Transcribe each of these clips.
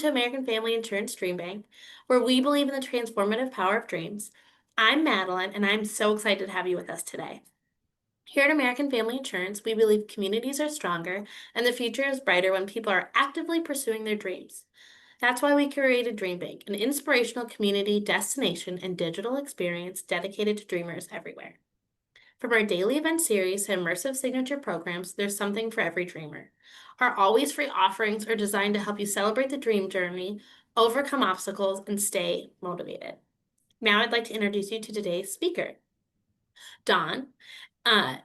to American Family Insurance DreamBank, where we believe in the transformative power of dreams. I'm Madeline, and I'm so excited to have you with us today. Here at American Family Insurance, we believe communities are stronger and the future is brighter when people are actively pursuing their dreams. That's why we created DreamBank, an inspirational community, destination, and digital experience dedicated to dreamers everywhere. From our daily event series to immersive signature programs, there's something for every dreamer. Our always free offerings are designed to help you celebrate the dream journey, overcome obstacles, and stay motivated. Now, I'd like to introduce you to today's speaker. Dawn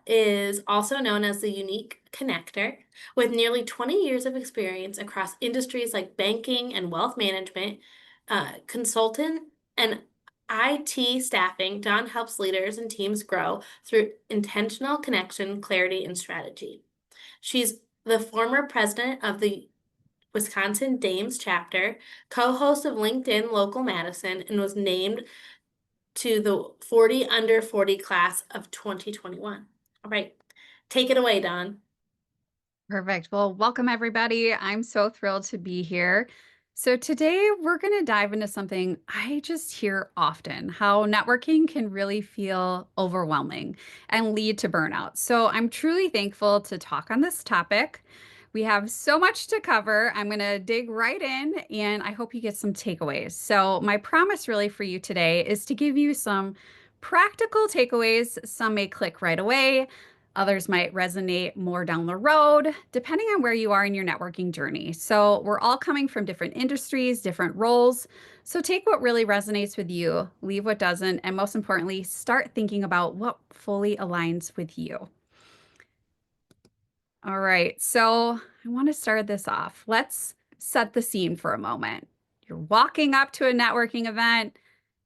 is also known as the unique connector. With nearly 20 years of experience across industries like banking and wealth management, consultant, and IT staffing, Dawn helps leaders and teams grow through intentional connection, clarity, and strategy. She's the former president of the Wisconsin Dames chapter, co-host of LinkedIn Local Madison, and was named to the 40 under 40 class of 2021. All right, take it away, Dawn. Perfect. Well, welcome everybody. I'm so thrilled to be here. So today we're going to dive into something I just hear often, how networking can really feel overwhelming and lead to burnout. So I'm truly thankful to talk on this topic. We have so much to cover. I'm going to dig right in and I hope you get some takeaways. So my promise really for you today is to give you some practical takeaways. Some may click right away. Others might resonate more down the road, depending on where you are in your networking journey. So we're all coming from different industries, different roles. So take what really resonates with you, leave what doesn't, and most importantly, start thinking about what fully aligns with you. All right, so I want to start this off. Let's set the scene for a moment. You're walking up to a networking event.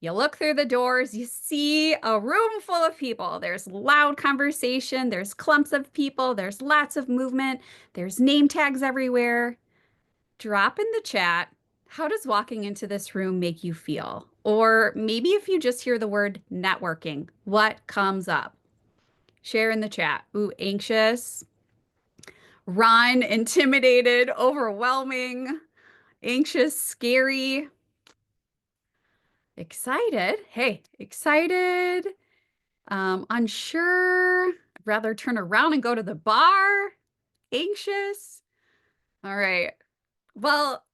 You look through the doors, you see a room full of people. There's loud conversation, there's clumps of people, there's lots of movement, there's name tags everywhere. Drop in the chat, how does walking into this room make you feel? Or maybe if you just hear the word networking, what comes up? Share in the chat. Ooh, anxious, run, intimidated, overwhelming, anxious, scary, excited. Hey, excited, unsure, I'd rather turn around and go to the bar, anxious. All right. Well,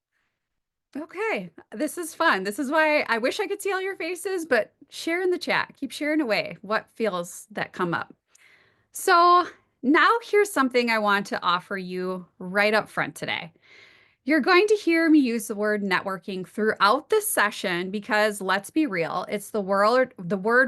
okay. This is fun. This is why I wish I could see all your faces, but share in the chat. Keep sharing away what feels that come up. So now here's something I want to offer you right up front today. You're going to hear me use the word networking throughout this session because let's be real, it's the word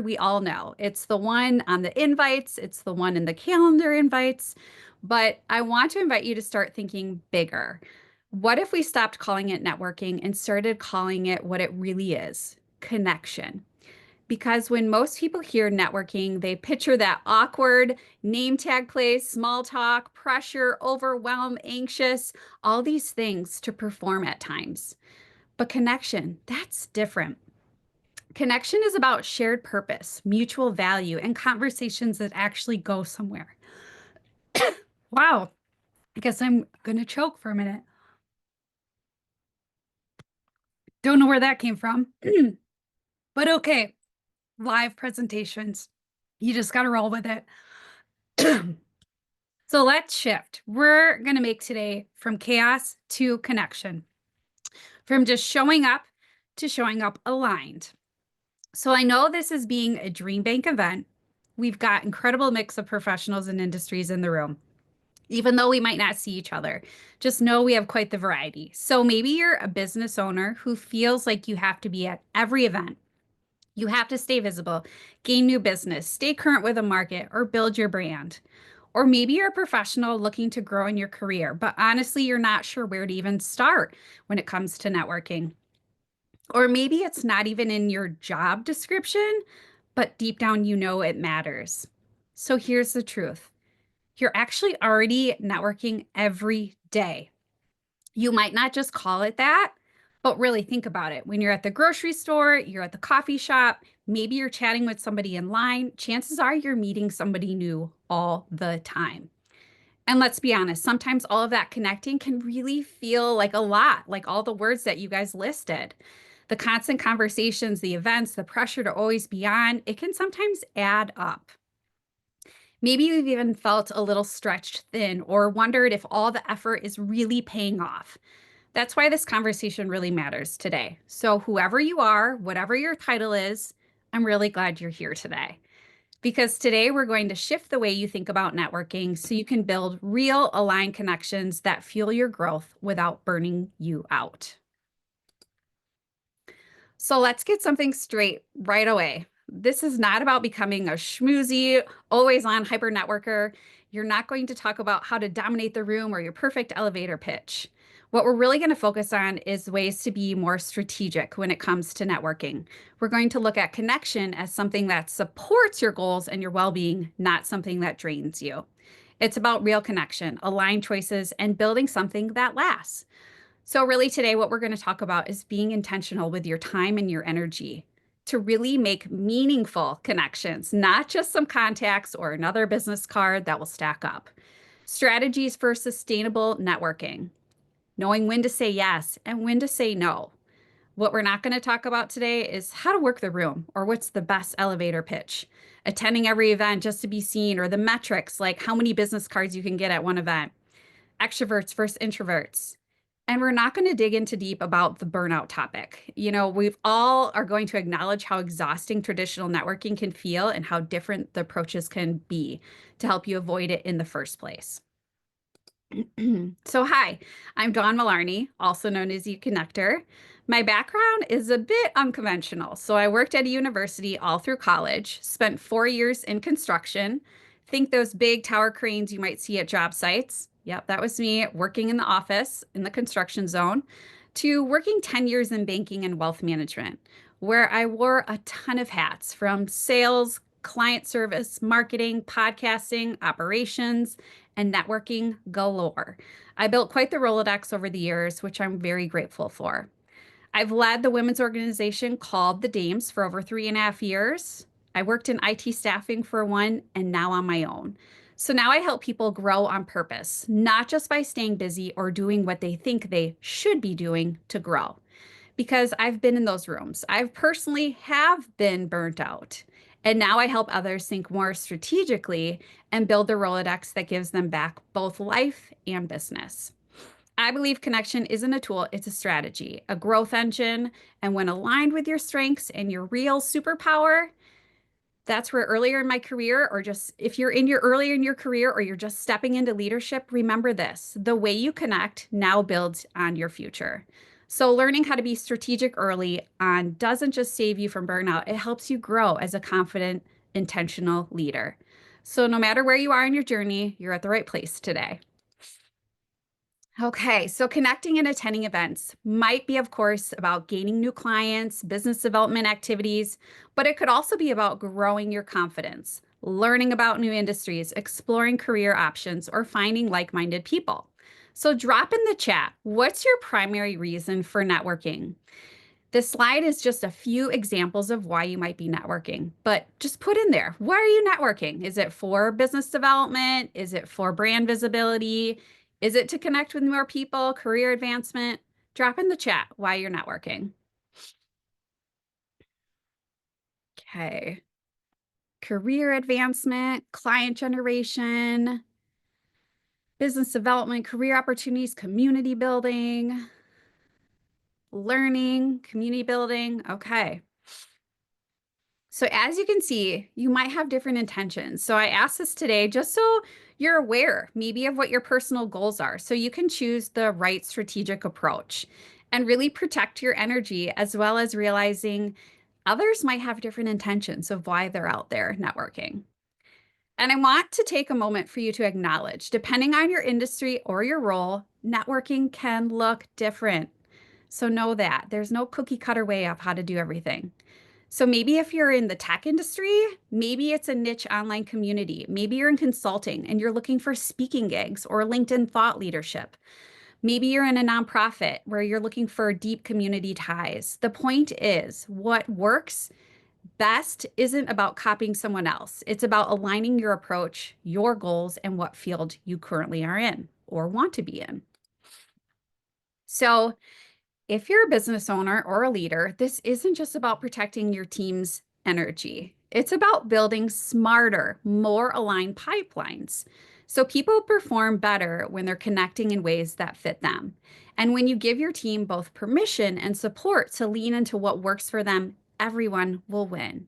we all know. It's the one on the invites, it's the one in the calendar invites, but I want to invite you to start thinking bigger. What if we stopped calling it networking and started calling it what it really is? Connection. Because when most people hear networking, they picture that awkward name tag play, small talk, pressure, overwhelm, anxious, all these things to perform at times. But connection, that's different. Connection is about shared purpose, mutual value, and conversations that actually go somewhere. Wow, I guess I'm going to choke for a minute. Don't know where that came from. But okay, live presentations. You just got to roll with it. So let's shift. We're going to make today from chaos to connection, from just showing up to showing up aligned. So I know this is being a DreamBank event. We've got incredible mix of professionals and industries in the room. Even though we might not see each other, just know we have quite the variety. So maybe you're a business owner who feels like you have to be at every event. You have to stay visible, gain new business, stay current with the market, or build your brand. Or maybe you're a professional looking to grow in your career, but honestly, you're not sure where to even start when it comes to networking. Or maybe it's not even in your job description, but deep down, you know it matters. So here's the truth. You're actually already networking every day. You might not just call it that, but really think about it. When you're at the grocery store, you're at the coffee shop, maybe you're chatting with somebody in line, chances are you're meeting somebody new all the time. And let's be honest, sometimes all of that connecting can really feel like a lot, like all the words that you guys listed. The constant conversations, the events, the pressure to always be on, it can sometimes add up. Maybe you've even felt a little stretched thin or wondered if all the effort is really paying off. That's why this conversation really matters today. So, whoever you are, whatever your title is, I'm really glad you're here today. Because today we're going to shift the way you think about networking so you can build real aligned connections that fuel your growth without burning you out. So let's get something straight right away. This is not about becoming a schmoozy, always on hyper networker. You're not going to talk about how to dominate the room or your perfect elevator pitch. What we're really going to focus on is ways to be more strategic when it comes to networking. We're going to look at connection as something that supports your goals and your well being, not something that drains you. It's about real connection, aligned choices, and building something that lasts. So, really, today, what we're going to talk about is being intentional with your time and your energy to really make meaningful connections, not just some contacts or another business card that will stack up. Strategies for sustainable networking, knowing when to say yes and when to say no. What we're not going to talk about today is how to work the room or what's the best elevator pitch, attending every event just to be seen, or the metrics like how many business cards you can get at one event, extroverts versus introverts. And we're not going to dig into deep about the burnout topic. We've all are going to acknowledge how exhausting traditional networking can feel and how different the approaches can be to help you avoid it in the first place. So, hi, I'm Dawn Mullarney, also known as eConnector. My background is a bit unconventional. So, I worked at a university all through college, spent 4 years in construction. Think those big tower cranes you might see at job sites. Yep, that was me working in the office in the construction zone, to working 10 years in banking and wealth management, where I wore a ton of hats from sales, client service, marketing, podcasting, operations, and networking galore. I built quite the Rolodex over the years, which I'm very grateful for. I've led the women's organization called the Dames for over 3.5 years. I worked in IT staffing for one and now on my own. So now I help people grow on purpose, not just by staying busy or doing what they think they should be doing to grow. Because I've been in those rooms. I've personally have been burnt out. And now I help others think more strategically and build the Rolodex that gives them back both life and business. I believe connection isn't a tool, it's a strategy, a growth engine. And when aligned with your strengths and your real superpower, that's where earlier in my career, or just if you're in your earlier in your career or you're just stepping into leadership, remember this: the way you connect now builds on your future. So learning how to be strategic early on doesn't just save you from burnout, it helps you grow as a confident, intentional leader. So no matter where you are in your journey, you're at the right place today. Okay, so connecting and attending events might be, of course, about gaining new clients, business development activities, but it could also be about growing your confidence, learning about new industries, exploring career options, or finding like-minded people. So drop in the chat, what's your primary reason for networking? This slide is just a few examples of why you might be networking, but just put in there, why are you networking? Is it for business development? Is it for brand visibility? Is it to connect with more people, career advancement? Drop in the chat why you're networking. Okay. Career advancement, client generation, business development, career opportunities, community building, learning, community building. Okay. So as you can see, you might have different intentions. So I asked this today just so you're aware maybe of what your personal goals are, so you can choose the right strategic approach and really protect your energy, as well as realizing others might have different intentions of why they're out there networking. And I want to take a moment for you to acknowledge, depending on your industry or your role, networking can look different. So know that there's no cookie cutter way of how to do everything. So maybe if you're in the tech industry, maybe it's a niche online community. Maybe you're in consulting and you're looking for speaking gigs or LinkedIn thought leadership. Maybe you're in a nonprofit where you're looking for deep community ties. The point is, what works Best isn't about copying someone else. It's about aligning your approach, your goals, and what field you currently are in or want to be in. So, if you're a business owner or a leader, this isn't just about protecting your team's energy. It's about building smarter, more aligned pipelines. So people perform better when they're connecting in ways that fit them. And when you give your team both permission and support to lean into what works for them, everyone will win.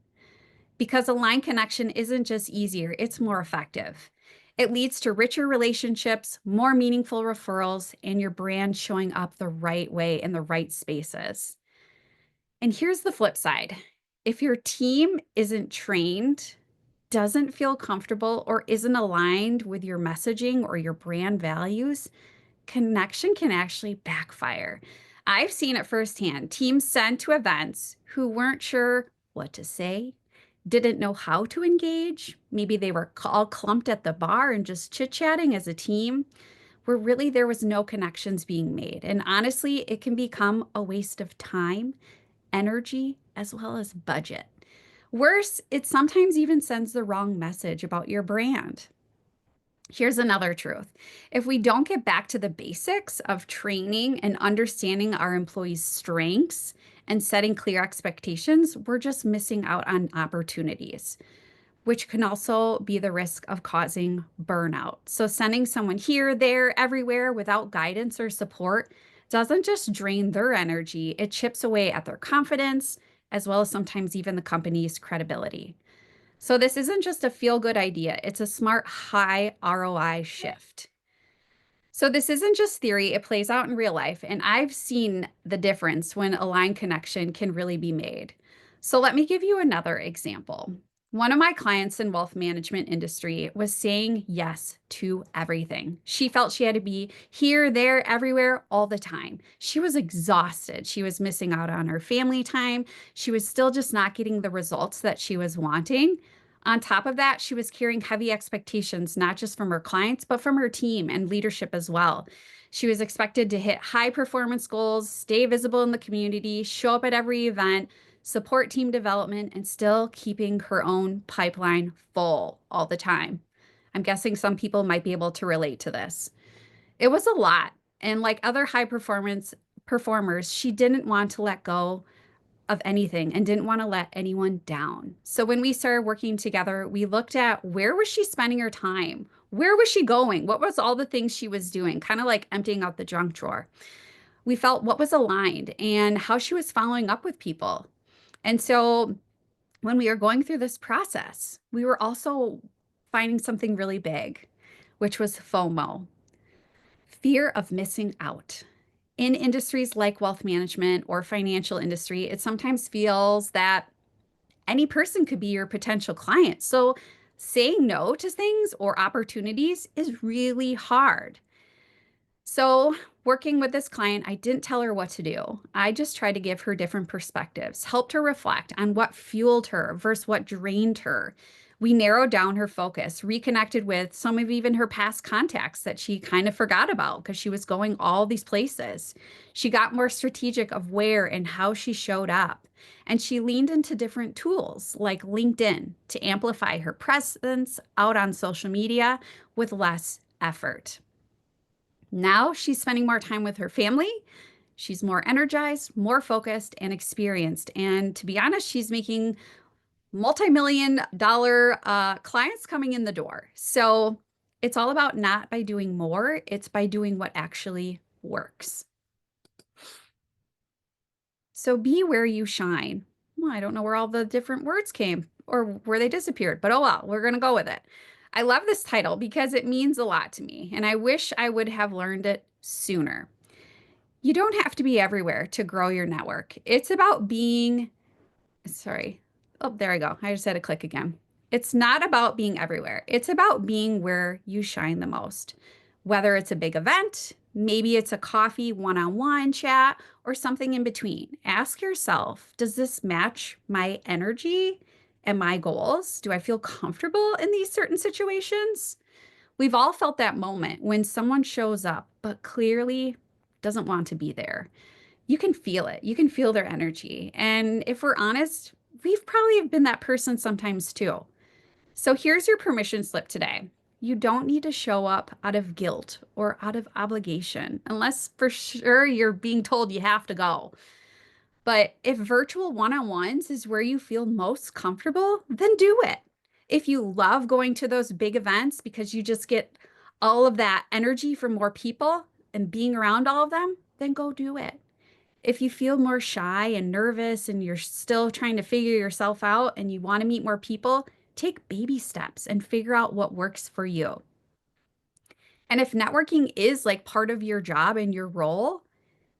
Because aligned connection isn't just easier, it's more effective. It leads to richer relationships, more meaningful referrals, and your brand showing up the right way in the right spaces. And here's the flip side. If your team isn't trained, doesn't feel comfortable, or isn't aligned with your messaging or your brand values, connection can actually backfire. I've seen it firsthand. Teams sent to events who weren't sure what to say, didn't know how to engage. Maybe they were all clumped at the bar and just chit-chatting as a team, where really there was no connections being made. And honestly, it can become a waste of time, energy, as well as budget. Worse, it sometimes even sends the wrong message about your brand. Here's another truth. If we don't get back to the basics of training and understanding our employees' strengths and setting clear expectations, we're just missing out on opportunities, which can also be the risk of causing burnout. So, sending someone here, there, everywhere without guidance or support doesn't just drain their energy, it chips away at their confidence, as well as sometimes even the company's credibility. So this isn't just a feel-good idea, it's a smart, high ROI shift. So this isn't just theory, it plays out in real life, and I've seen the difference when aligned connection can really be made. So let me give you another example. One of my clients in wealth management industry was saying yes to everything. She felt she had to be here, there, everywhere all the time. She was exhausted. She was missing out on her family time. She was still just not getting the results that she was wanting. On top of that, she was carrying heavy expectations, not just from her clients, but from her team and leadership as well. She was expected to hit high performance goals, stay visible in the community, show up at every event, support team development, and still keeping her own pipeline full all the time. I'm guessing some people might be able to relate to this. It was a lot. And like other high performance performers, she didn't want to let go of anything and didn't want to let anyone down. So when we started working together, we looked at where was she spending her time? Where was she going? What was all the things she was doing? Kind of like emptying out the junk drawer. We felt what was aligned and how she was following up with people. And so when we were going through this process, we were also finding something really big, which was FOMO, fear of missing out. In industries like wealth management or financial industry, it sometimes feels that any person could be your potential client. So saying no to things or opportunities is really hard. So, working with this client, I didn't tell her what to do. I just tried to give her different perspectives, helped her reflect on what fueled her versus what drained her. We narrowed down her focus, reconnected with some of even her past contacts that she kind of forgot about because she was going all these places. She got more strategic of where and how she showed up. And she leaned into different tools like LinkedIn to amplify her presence out on social media with less effort. Now she's spending more time with her family. She's more energized, more focused, and experienced. And to be honest, she's making multi-million dollar clients coming in the door. So it's all about not by doing more, it's by doing what actually works. So be where you shine. Well, I don't know where all the different words came or where they disappeared, but oh well, we're going to go with it. I love this title because it means a lot to me, and I wish I would have learned it sooner. You don't have to be everywhere to grow your network. It's about being, sorry. Oh, there I go. I just had to click again. It's not about being everywhere. It's about being where you shine the most. Whether it's a big event, maybe it's a coffee one-on-one chat, or something in between. Ask yourself, does this match my energy and my goals? Do I feel comfortable in these certain situations? We've all felt that moment when someone shows up, but clearly doesn't want to be there. You can feel it. You can feel their energy. And if we're honest, we've probably been that person sometimes too. So here's your permission slip today. You don't need to show up out of guilt or out of obligation, unless for sure you're being told you have to go. But if virtual one-on-ones is where you feel most comfortable, then do it. If you love going to those big events because you just get all of that energy from more people and being around all of them, then go do it. If you feel more shy and nervous and you're still trying to figure yourself out and you want to meet more people, take baby steps and figure out what works for you. And if networking is like part of your job and your role,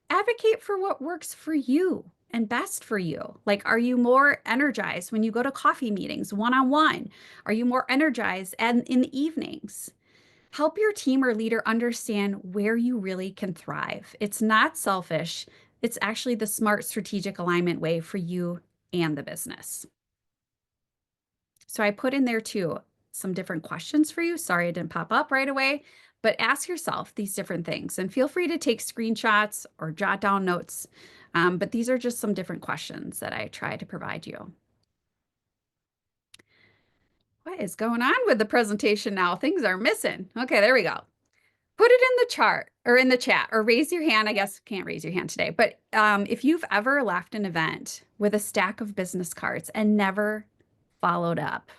advocate for what works for you and best for you. Like, are you more energized when you go to coffee meetings one on one? Are you more energized and in the evenings? Help your team or leader understand where you really can thrive. It's not selfish, it's actually the smart strategic alignment way for you and the business. So I put in there too some different questions for you. Sorry it didn't pop up right away, but ask yourself these different things and feel free to take screenshots or jot down notes. But these are just some different questions that I try to provide you. What is going on with the presentation now? Things are missing. Okay, there we go. Put it in the chart or in the chat or raise your hand. I guess can't raise your hand today, but if you've ever left an event with a stack of business cards and never followed up,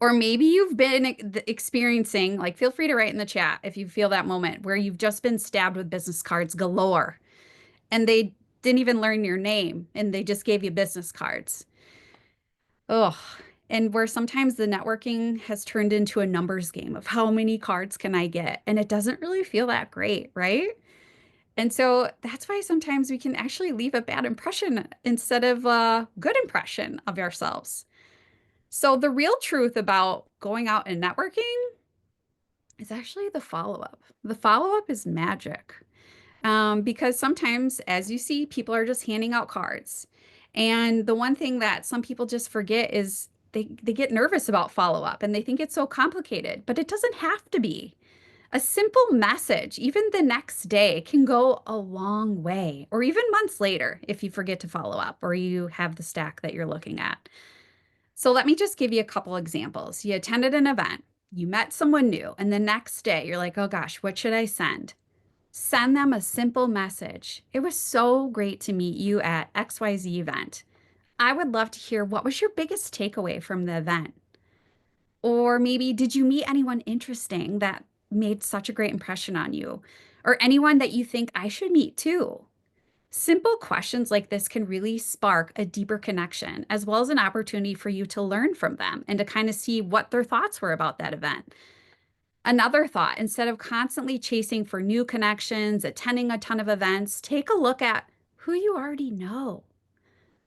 or maybe you've been experiencing, like, feel free to write in the chat if you feel that moment where you've just been stabbed with business cards galore and they didn't even learn your name and they just gave you business cards. Oh, and where sometimes the networking has turned into a numbers game of how many cards can I get? And it doesn't really feel that great, right? And so that's why sometimes we can actually leave a bad impression instead of a good impression of ourselves. So the real truth about going out and networking is actually the follow-up. The follow-up is magic. Because sometimes, as you see, people are just handing out cards. And the one thing that some people just forget is they get nervous about follow-up and they think it's so complicated, but it doesn't have to be. A simple message, even the next day, can go a long way, or even months later if you forget to follow up or you have the stack that you're looking at. So let me just give you a couple examples. You attended an event, you met someone new, and the next day you're like, oh gosh, what should I send? Send them a simple message. It was so great to meet you at XYZ event. I would love to hear what was your biggest takeaway from the event? Or maybe did you meet anyone interesting that made such a great impression on you? Or anyone that you think I should meet too? Simple questions like this can really spark a deeper connection, as well as an opportunity for you to learn from them and to kind of see what their thoughts were about that event. Another thought, instead of constantly chasing for new connections, attending a ton of events, take a look at who you already know.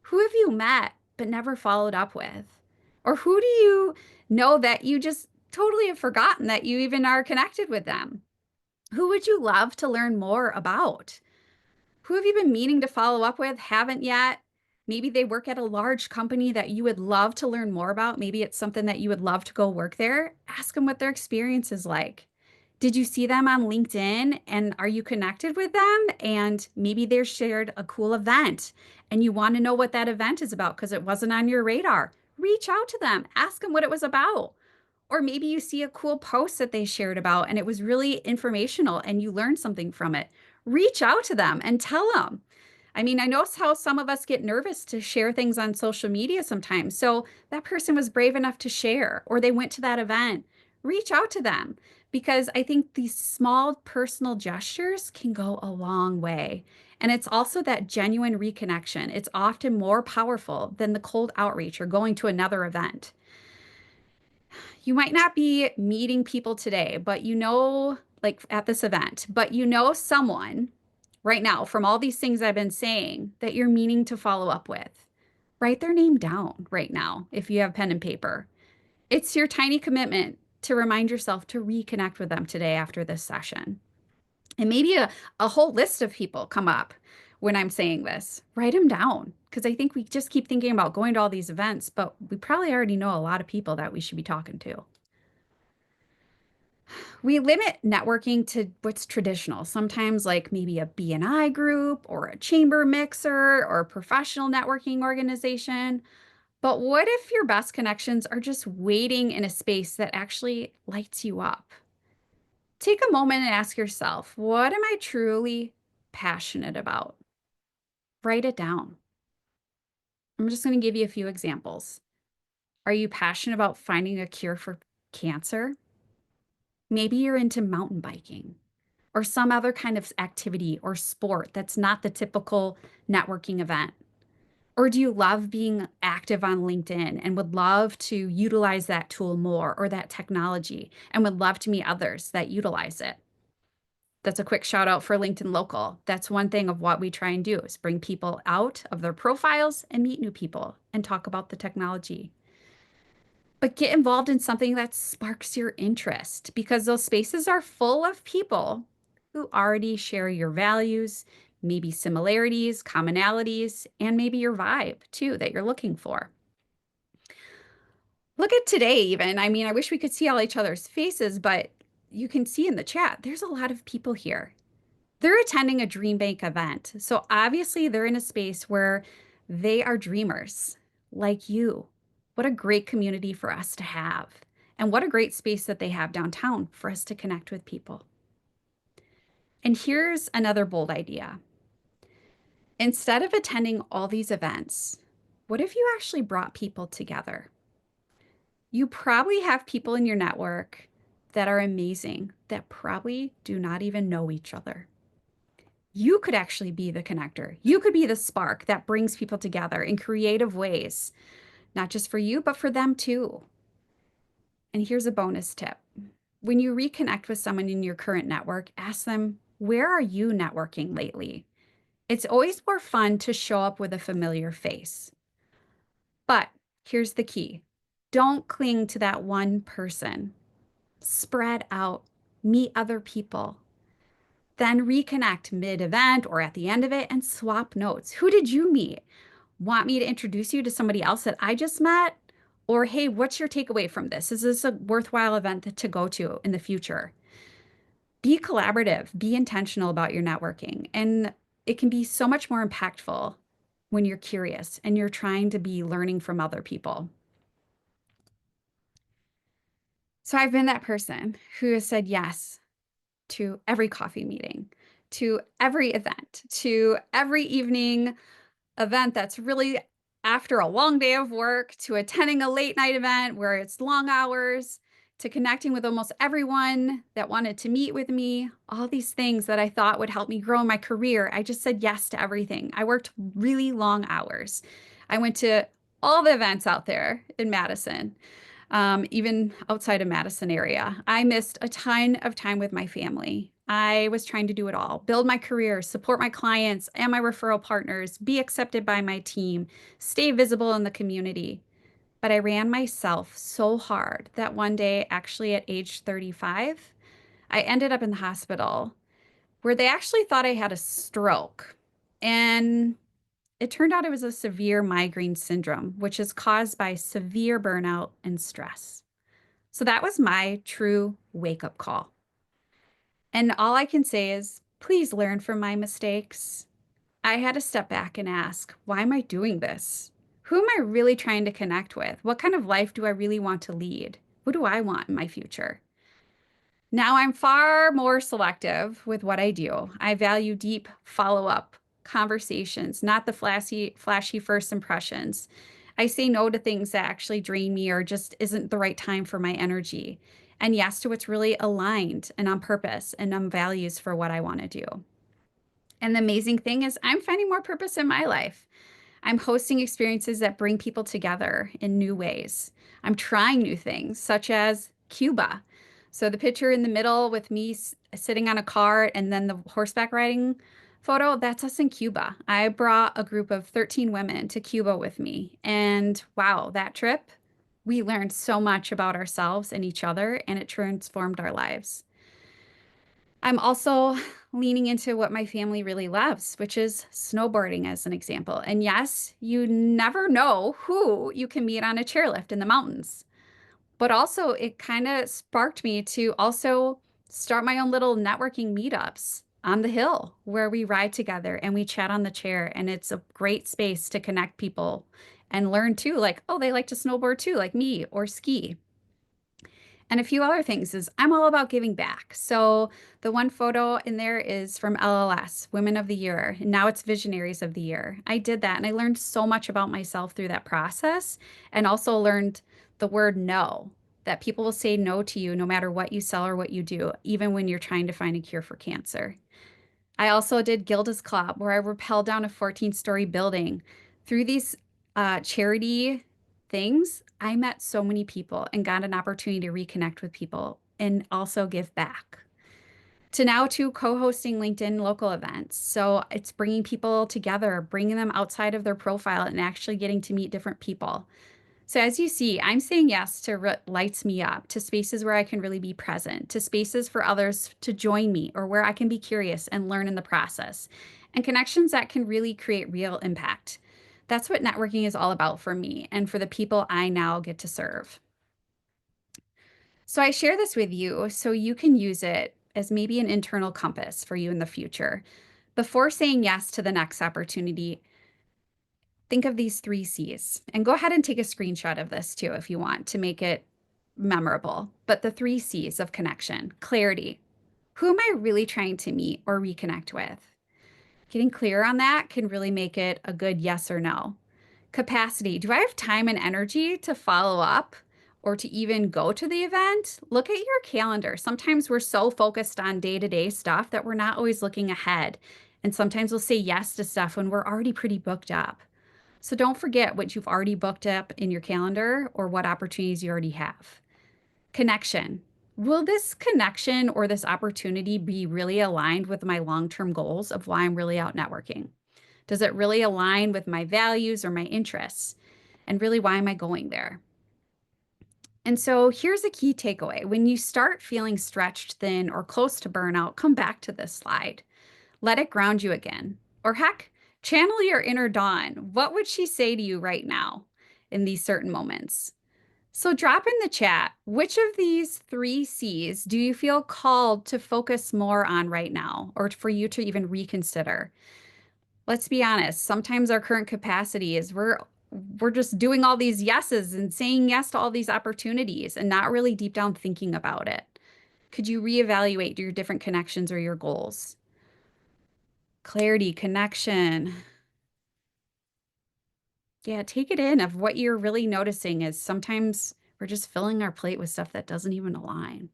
Who have you met but never followed up with? Or who do you know that you just totally have forgotten that you even are connected with them? Who would you love to learn more about? Who have you been meaning to follow up with, haven't yet? Maybe they work at a large company that you would love to learn more about. Maybe it's something that you would love to go work there. Ask them what their experience is like. Did you see them on LinkedIn and are you connected with them? And maybe they shared a cool event and you want to know what that event is about because it wasn't on your radar. Reach out to them, ask them what it was about. Or maybe you see a cool post that they shared about and it was really informational and you learned something from it. Reach out to them and tell them. I mean, I know how some of us get nervous to share things on social media sometimes. So that person was brave enough to share, or they went to that event. Reach out to them because I think these small personal gestures can go a long way. And it's also that genuine reconnection. It's often more powerful than the cold outreach or going to another event. You might not be meeting people today, but you know, like at this event, but you know someone right now from all these things I've been saying that you're meaning to follow up with. Write their name down right now if you have pen and paper. It's your tiny commitment to remind yourself to reconnect with them today after this session. And maybe a whole list of people come up when I'm saying this. Write them down because I think we just keep thinking about going to all these events, but we probably already know a lot of people that we should be talking to. We limit networking to what's traditional, sometimes like maybe a BNI group or a chamber mixer or a professional networking organization. But what if your best connections are just waiting in a space that actually lights you up? Take a moment and ask yourself, what am I truly passionate about? Write it down. I'm just going to give you a few examples. Are you passionate about finding a cure for cancer? Maybe you're into mountain biking or some other kind of activity or sport that's not the typical networking event. Or do you love being active on LinkedIn and would love to utilize that tool more or that technology and would love to meet others that utilize it? That's a quick shout out for LinkedIn Local. That's one thing of what we try and do is bring people out of their profiles and meet new people and talk about the technology. But get involved in something that sparks your interest because those spaces are full of people who already share your values, maybe similarities, commonalities, and maybe your vibe too that you're looking for. Look at today, even. I mean, I wish we could see all each other's faces, but you can see in the chat, there's a lot of people here. They're attending a DreamBank event. So obviously, they're in a space where they are dreamers like you. What a great community for us to have. And what a great space that they have downtown for us to connect with people. And here's another bold idea. Instead of attending all these events, what if you actually brought people together? You probably have people in your network that are amazing that probably do not even know each other. You could actually be the connector. You could be the spark that brings people together in creative ways, not just for you, but for them too. And here's a bonus tip. When you reconnect with someone in your current network, ask them, where are you networking lately? It's always more fun to show up with a familiar face. But here's the key. Don't cling to that one person. Spread out, meet other people, then reconnect mid-event or at the end of it and swap notes. Who did you meet? Want me to introduce you to somebody else that I just met? Or, hey, what's your takeaway from this? Is this a worthwhile event to go to in the future? Be collaborative, be intentional about your networking. And it can be so much more impactful when you're curious and you're trying to be learning from other people. So I've been that person who has said yes to every coffee meeting, to every event, to every evening event that's really after a long day of work, to attending a late night event where it's long hours, to connecting with almost everyone that wanted to meet with me, all these things that I thought would help me grow in my career. I just said yes to everything. I worked really long hours. I went to all the events out there in Madison, even outside of Madison area. I missed a ton of time with my family. I was trying to do it all, build my career, support my clients and my referral partners, be accepted by my team, stay visible in the community. But I ran myself so hard that one day, actually at age 35, I ended up in the hospital where they actually thought I had a stroke. And it turned out it was a severe migraine syndrome, which is caused by severe burnout and stress. So that was my true wake up call. And all I can say is, please learn from my mistakes. I had to step back and ask, why am I doing this? Who am I really trying to connect with? What kind of life do I really want to lead? What do I want in my future? Now I'm far more selective with what I do. I value deep follow-up conversations, not the flashy first impressions. I say no to things that actually drain me or just isn't the right time for my energy. And yes to what's really aligned and on purpose and on values for what I want to do. And the amazing thing is I'm finding more purpose in my life. I'm hosting experiences that bring people together in new ways. I'm trying new things, such as Cuba. So the picture in the middle with me sitting on a cart and then the horseback riding photo, that's us in Cuba. I brought a group of 13 women to Cuba with me. And wow, that trip, we learned so much about ourselves and each other, and it transformed our lives. I'm also leaning into what my family really loves, which is snowboarding as an example. And yes, you never know who you can meet on a chairlift in the mountains. But also, it kind of sparked me to also start my own little networking meetups on the hill where we ride together and we chat on the chair. And it's a great space to connect people and learn too, like, oh, they like to snowboard too, like me, or ski. And a few other things is I'm all about giving back. So the one photo in there is from LLS, Women of the Year. And now it's Visionaries of the Year. I did that and I learned so much about myself through that process and also learned the word no, that people will say no to you no matter what you sell or what you do, even when you're trying to find a cure for cancer. I also did Gilda's Club, where I rappelled down a 14-story building. Through these charity things, I met so many people and got an opportunity to reconnect with people and also give back. To now to co-hosting LinkedIn local events. So it's bringing people together, bringing them outside of their profile and actually getting to meet different people. So as you see, I'm saying yes to what lights me up, to spaces where I can really be present, to spaces for others to join me, or where I can be curious and learn in the process, and connections that can really create real impact. That's what networking is all about for me and for the people I now get to serve. So I share this with you so you can use it as maybe an internal compass for you in the future. Before saying yes to the next opportunity, think of these three C's and go ahead and take a screenshot of this too if you want to make it memorable. But the three C's of connection: clarity. Who am I really trying to meet or reconnect with? Getting clear on that can really make it a good yes or no. Capacity. Do I have time and energy to follow up or to even go to the event? Look at your calendar. Sometimes we're so focused on day-to-day stuff that we're not always looking ahead. And sometimes we'll say yes to stuff when we're already pretty booked up. So don't forget what you've already booked up in your calendar or what opportunities you already have. Connection. Will this connection or this opportunity be really aligned with my long-term goals of why I'm really out networking? Does it really align with my values or my interests? And really, why am I going there? And so here's a key takeaway. When you start feeling stretched thin or close to burnout, come back to this slide. Let it ground you again. Or heck, channel your inner Dawn. What would she say to you right now in these certain moments? So drop in the chat, which of these three C's do you feel called to focus more on right now, or for you to even reconsider? Let's be honest, sometimes our current capacity is we're just doing all these yeses and saying yes to all these opportunities and not really deep down thinking about it. Could you reevaluate your different connections or your goals? Clarity, connection. Yeah, take it in of what you're really noticing is sometimes we're just filling our plate with stuff that doesn't even align.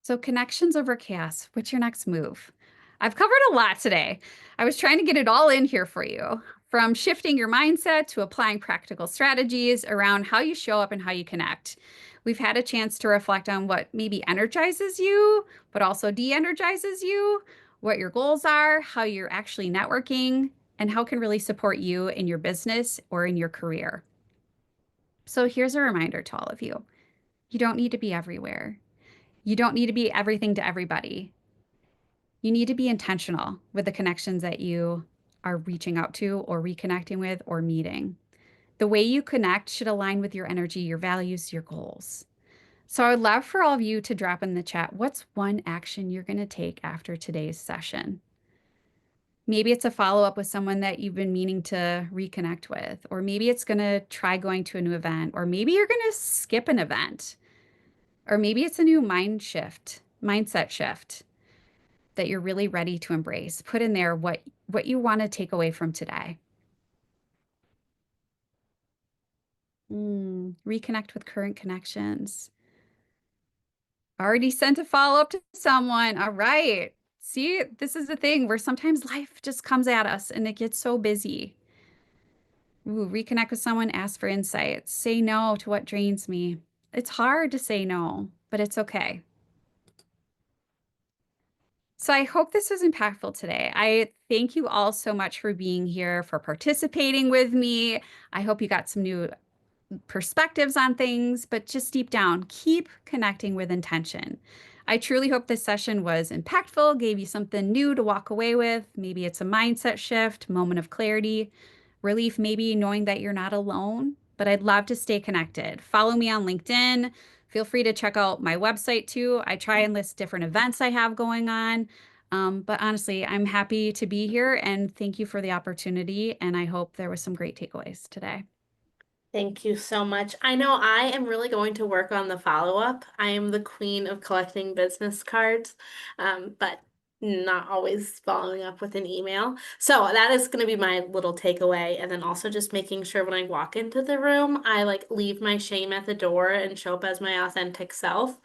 So connections over chaos. What's your next move? I've covered a lot today. I was trying to get it all in here for you, from shifting your mindset to applying practical strategies around how you show up and how you connect. We've had a chance to reflect on what maybe energizes you, but also de-energizes you, what your goals are, how you're actually networking, and how it can really support you in your business or in your career. So here's a reminder to all of you. You don't need to be everywhere. You don't need to be everything to everybody. You need to be intentional with the connections that you are reaching out to or reconnecting with or meeting. The way you connect should align with your energy, your values, your goals. So I would love for all of you to drop in the chat, what's one action you're going to take after today's session? Maybe it's a follow-up with someone that you've been meaning to reconnect with, or maybe it's going to try going to a new event, or maybe you're going to skip an event, or maybe it's a new mindset shift that you're really ready to embrace. Put in there what you want to take away from today. Reconnect with current connections. Already sent a follow-up to someone. All right. See, this is the thing where sometimes life just comes at us and it gets so busy. Reconnect with someone, ask for insights. Say no to what drains me. It's hard to say no, but it's okay. So I hope this was impactful today. I thank you all so much for being here, for participating with me. I hope you got some new perspectives on things, but just deep down, keep connecting with intention. I truly hope this session was impactful, gave you something new to walk away with. Maybe it's a mindset shift, moment of clarity, relief, maybe knowing that you're not alone. But I'd love to stay connected. Follow me on LinkedIn. Feel free to check out my website too. I try and list different events I have going on. But honestly, I'm happy to be here and thank you for the opportunity. And I hope there was some great takeaways today. Thank you so much. I know I am really going to work on the follow-up. I am the queen of collecting business cards, but not always following up with an email. So that is going to be my little takeaway. And then also just making sure when I walk into the room, I like leave my shame at the door and show up as my authentic self.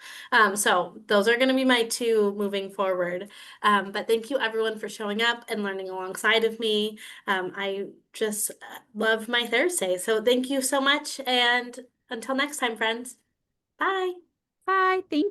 So those are going to be my two moving forward. But thank you everyone for showing up and learning alongside of me. I just love my Thursday. So thank you so much. And until next time, friends. Bye. Bye. Thank you.